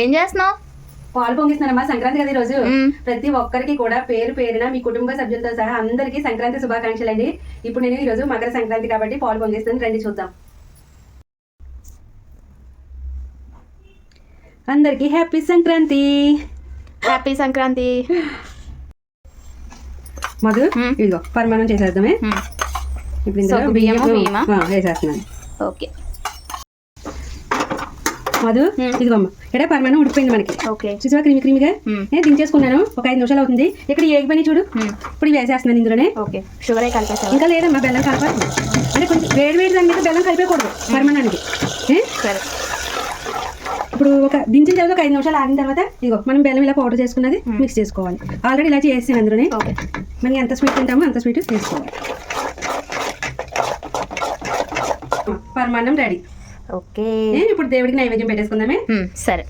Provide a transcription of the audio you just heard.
ఏం చేస్తున్నావు? పాలు పొంగిస్తున్నానమ్మా. సంక్రాంతి కదా ఈ రోజు. ప్రతి ఒక్కరికి కూడా పేరు పేరున మీ కుటుంబ సభ్యులతో సహా అందరికీ సంక్రాంతి శుభాకాంక్షలు అండి. ఇప్పుడు నేను ఈ రోజు మకర సంక్రాంతి కాబట్టి పాలు పొంగిస్తాను, రండి చూద్దాం. అందరికి హ్యాపీ సంక్రాంతి. హ్యాపీ సంక్రాంతి. మధు, ఇదిగో పరిమాణం చేసేద్దామే. ఇప్పుడు ఇందులో బియ్యమా వేసేస్తున్నాను. ఓకే మధు, ఇదిగోమ్మ ఇక్కడ పరిమాణం ఉడికిపోయింది మనకి. ఓకే, చూసావా క్రీమీ క్రీమీగా. నేను దించేసుకున్నాను. ఒక 5 నిమిషాలు అవుతుంది. ఇక్కడ ఏగిపోయి చూడు. ఇప్పుడు వేసేస్తున్నాను ఇందులోనే. ఓకే, షుగర్ కలిపేసా? ఇంకా లేదమ్మా, బెల్లం కలపాలి. అంటే కొంచెం వేడి వేడి దాని మీద బెల్లం కలిపేయకూడదు పరిమాణానికి. సరే, ఇప్పుడు దించిన తర్వాత ఒక 5 నిమిషాలు ఆగిన తర్వాత ఇదిగో మనం బెల్లం ఇలా పౌడర్ చేసుకున్నది మిక్స్ చేసుకోవాలి. ఆల్రెడీ ఇలా చేసాను అందులోనే. మనం ఎంత స్వీట్ తింటామో అంత స్వీట్ వేసుకోవాలి. పరిమాణం రెడీ. ఓకే, ఇప్పుడు దేవుడికి నైవేద్యం పెట్టేసుకుందామే. సరే.